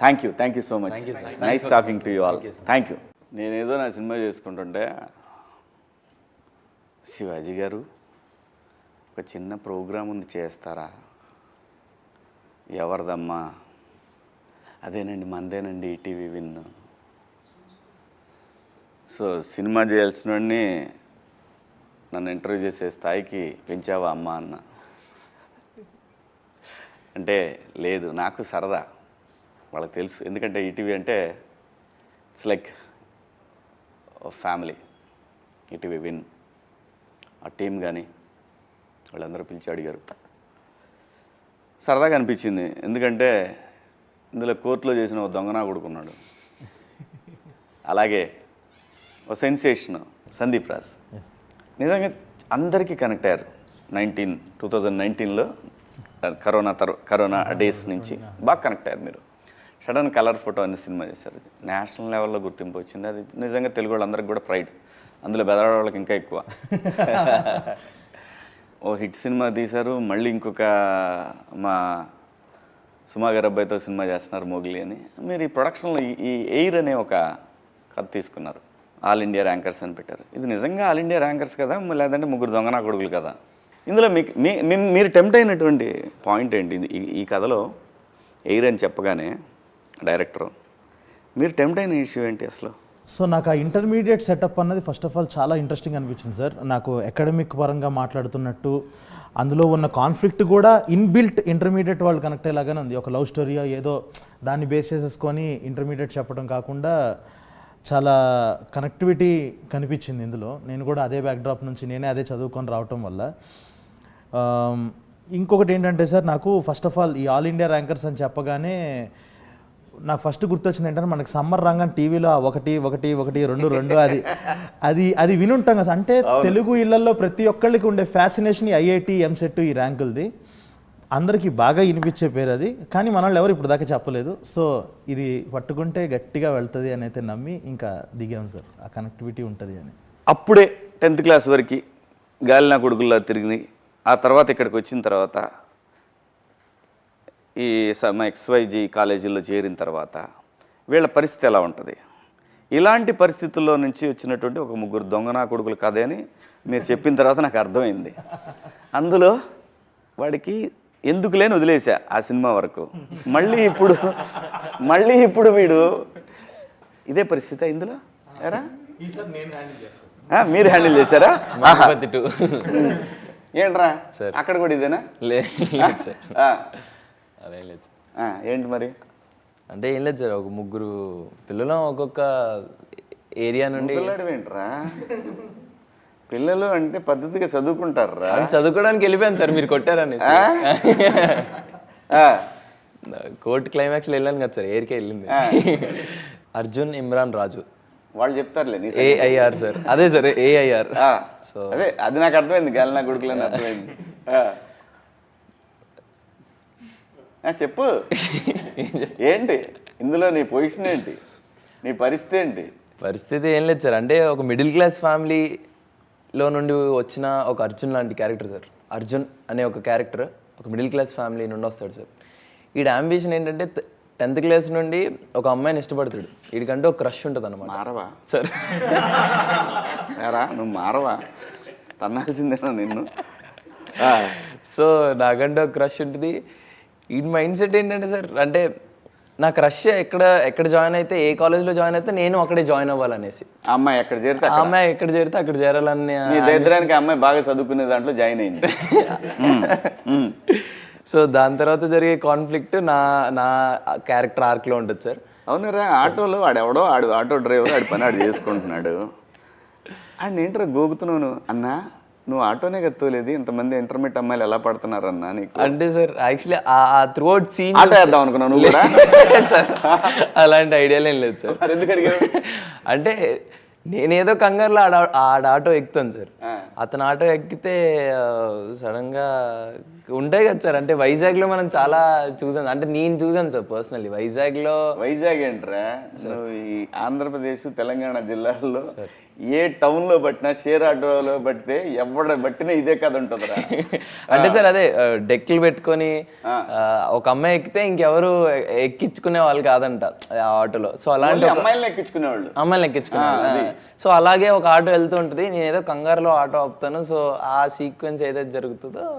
Thank you so much. Nice talking to you all. Thank you. నేనేదో నా cinema చేసుకుంటుంటే శివాజీ గారు ఒక చిన్న ప్రోగ్రాం ఉంది చేస్తారా? ఎవరిదమ్మా? అదేనండి మనదేనండి ఈటీవీ విన్. సో సినిమా చేయాల్సిన వాడిని నన్ను ఇంటర్వ్యూ చేసే స్థాయికి పెంచావా అమ్మా అన్న. అంటే లేదు, నాకు సరదా, వాళ్ళకి తెలుసు. ఎందుకంటే ఈటీవీ అంటే it's like family. ETV win ఆ టీం కానీ వాళ్ళందరూ పిలిచి అడిగారు. సరదాగా అనిపించింది. ఎందుకంటే ఇందులో కోర్టులో చేసిన ఒక దొంగనా కొడుకున్నాడు, అలాగే ఒక సెన్సేషన్ సందీప్ రాజ్. నిజంగా అందరికీ కనెక్ట్ అయ్యారు. 2019లో కరోనా డేస్ నుంచి బాగా కనెక్ట్ అయ్యారు మీరు. సడన్ కలర్ ఫోటో అనే సినిమా చేశారు, నేషనల్ లెవెల్లో గుర్తింపు వచ్చింది. అది నిజంగా తెలుగు వాళ్ళందరికీ కూడా ప్రైడ్. అందులో బెదరాడ వాళ్ళకి ఇంకా ఎక్కువ. ఓ హిట్ సినిమా తీశారు. మళ్ళీ ఇంకొక మా సుమా గారి అబ్బాయితో సినిమా చేస్తున్నారు మోగిలి అని. మీరు ఈ ప్రొడక్షన్లో ఈ ఎయిర్ అనే ఒక కథ తీసుకున్నారు. ఆల్ ఇండియా ర్యాంకర్స్ అని పెట్టారు. ఇది నిజంగా ఆల్ ఇండియా ర్యాంకర్స్ కదా, లేదంటే ముగ్గురు దొంగనా కొడుకులు కదా? ఇందులో మీరు టెంప్ట్ అయినటువంటి పాయింట్ ఏంటి? ఈ కథలో ఎయిర్ అని చెప్పగానే డైరెక్టర్ మీరు టెంప్ట్ అయిన ఇష్యూ ఏంటి అసలు? సో నాకు ఆ ఇంటర్మీడియట్ సెటప్ అన్నది ఫస్ట్ ఆఫ్ ఆల్ చాలా ఇంట్రెస్టింగ్ అనిపించింది సార్. నాకు అకాడమిక్ పరంగా మాట్లాడుతున్నట్టు అందులో ఉన్న కాన్ఫ్లిక్ట్ కూడా ఇన్బిల్ట్ ఇంటర్మీడియట్ వాళ్ళు కనెక్ట్ అయ్యేలాగానే ఉంది. ఒక లవ్ స్టోరీయో ఏదో దాన్ని బేస్ చేసేసుకొని ఇంటర్మీడియట్ చెప్పడం కాకుండా చాలా కనెక్టివిటీ కనిపించింది ఇందులో. నేను కూడా అదే బ్యాక్డ్రాప్ నుంచి నేనే అదే చదువుకొని రావటం వల్ల. ఇంకొకటి ఏంటంటే సార్, నాకు ఫస్ట్ ఆఫ్ ఆల్ ఈ ఆల్ ఇండియా ర్యాంకర్స్ అని చెప్పగానే నాకు ఫస్ట్ గుర్తొచ్చింది ఏంటంటే, మనకి సమ్మర్ రంగం టీవీలో 1 1 1 2 2 అది వినుంటాం కదా. అంటే తెలుగు ఇళ్లలో ప్రతి ఒక్కళ్ళకి ఉండే ఫ్యాసినేషన్ ఐఐటి ఎంసెట్ ఈ ర్యాంకులది అందరికీ బాగా వినిపించే పేరు అది. కానీ మనల్ని ఎవరు ఇప్పుడు దాకా చెప్పలేదు. సో ఇది పట్టుకుంటే గట్టిగా వెళ్తుంది అని అయితే నమ్మి ఇంకా దిగాం సార్. ఆ కనెక్టివిటీ ఉంటుంది అని. అప్పుడే 10th క్లాస్ వరకు గాలినా కొడుకుల్లా తిరిగి, ఆ తర్వాత ఇక్కడికి వచ్చిన తర్వాత ఈ XYG కాలేజీల్లో చేరిన తర్వాత వీళ్ళ పరిస్థితి ఎలా ఉంటుంది? ఇలాంటి పరిస్థితుల్లో నుంచి వచ్చినటువంటి ఒక ముగ్గురు దొంగనా కొడుకులు కథ అని మీరు చెప్పిన తర్వాత నాకు అర్థమైంది. అందులో వాడికి ఎందుకు లేని వదిలేసా ఆ సినిమా వరకు. మళ్ళీ ఇప్పుడు వీడు ఇదే పరిస్థితి ఇందులో ఎరా మీరు హ్యాండిల్ చేశారా? ఏంట్రా అక్కడ కూడా ఇదేనా? అదేం లేదు. ఏంటి మరి? అంటే ఏం లేదు సార్, ఒక ముగ్గురు పిల్లలు ఒక్కొక్క ఏరియా నుండి. ఏంట్రా పిల్లలు అంటే పద్ధతిగా చదువుకుంటారా? చదువుకోవడానికి వెళ్ళిపోయాను సార్, మీరు కొట్టారని. కోర్టు క్లైమాక్స్లో వెళ్ళాను కదా సార్, ఏరికే వెళ్ళింది. అర్జున్, ఇమ్రాన్, రాజు వాళ్ళు చెప్తారులే. AIR సార్, అదే సార్ AIR. సో అదే అది నాకు అర్థమైంది, గాలినా కొడుకులని అర్థమైంది. చెప్పు ఏంటి ఇందులో నీ పొజిషన్ ఏంటి, నీ పరిస్థితి ఏంటి? పరిస్థితి ఏం లేదు సార్, అంటే ఒక మిడిల్ క్లాస్ ఫ్యామిలీలో నుండి వచ్చిన ఒక అర్జున్ లాంటి క్యారెక్టర్ సార్. అర్జున్ అనే ఒక క్యారెక్టర్ ఒక మిడిల్ క్లాస్ ఫ్యామిలీ నుండి వస్తాడు సార్. వీడి అంబిషన్ ఏంటంటే 10th క్లాస్ నుండి ఒక అమ్మాయిని ఇష్టపడతాడు. వీడికంటే ఒక క్రష్ ఉంటుంది అన్నమాట. మారవా సార్? నువ్వు మారవా, తన్నాల్సిందేనా నిన్ను? సో నాకంటే ఒక క్రష్ ఉంటుంది. ఈ మైండ్ సెట్ ఏంటంటే సార్, అంటే నా క్రష్ ఎక్కడ జాయిన్ అయితే, ఏ కాలేజ్లో జాయిన్ అయితే నేను అక్కడే జాయిన్ అవ్వాలనేసి. అమ్మాయి ఎక్కడ చేరితే అక్కడ చేరాలని. దరిద్రానికి అమ్మాయి బాగా చదువుకునే దాంట్లో జాయిన్ అయింది. సో దాని తర్వాత జరిగే కాన్ఫ్లిక్ట్ నా క్యారెక్టర్ ఆర్క్లో ఉంటుంది సార్. అవునురా, ఆటోలో వాడెవడో ఆటో డ్రైవర్ ఆడి పని ఆడు చేసుకుంటున్నాడు. ఆయన ఏంట్రా గోగుతున్నావు అన్నా, నువ్వు ఆటోనే గత్తోలేదు, ఇంతమంది ఇంటర్మీడియట్ అమ్మాయిలు ఎలా పడుతున్నారన్నా నీకు? అంటే సార్ యాక్చువల్లీ ఆ త్రూఅవుట్ సీన్ ఆటో వేద్దాం అనుకున్నావు నువ్వు కూడా? సార్ అలాంటి ఐడియాలు ఏం లేదు సార్. ఎందుకు అడిగావు? అంటే నేనేదో కంగారులో ఆడ ఆటో ఎక్కుతాను సార్. అతను ఆటో ఎక్కితే సడన్గా ఉంటాయి కదా సార్, అంటే వైజాగ్లో మనం చాలా చూసాను, అంటే నేను చూసాను సార్ పర్సనల్లీ వైజాగ్లో. వైజాగ్ ఏంట్రా, నువ్వు ఈ ఆంధ్రప్రదేశ్ తెలంగాణ జిల్లాల్లో ఏ టౌన్లో పట్టినా షేర్ ఆటోలో పట్టితే ఎవడ పట్టినా ఇదే కథ ఉంటుందిరా. అంటే సార్ అదే డెక్కులు పెట్టుకొని ఒక అమ్మాయి ఎక్కితే ఇంకెవరు ఎక్కించుకునే వాళ్ళు కాదంట ఆ ఆటోలో. సో అలాంటి అమ్మాయిలను ఎక్కించుకునేవాళ్ళు, అమ్మాయిని ఎక్కించుకునేవాళ్ళు. సో అలాగే ఒక ఆటో వెళ్తూ ఉంటుంది, నేను ఏదో కంగారులో ఆటో ఆపుతాను. సో ఆ సీక్వెన్స్ ఏదైతే జరుగుతుందో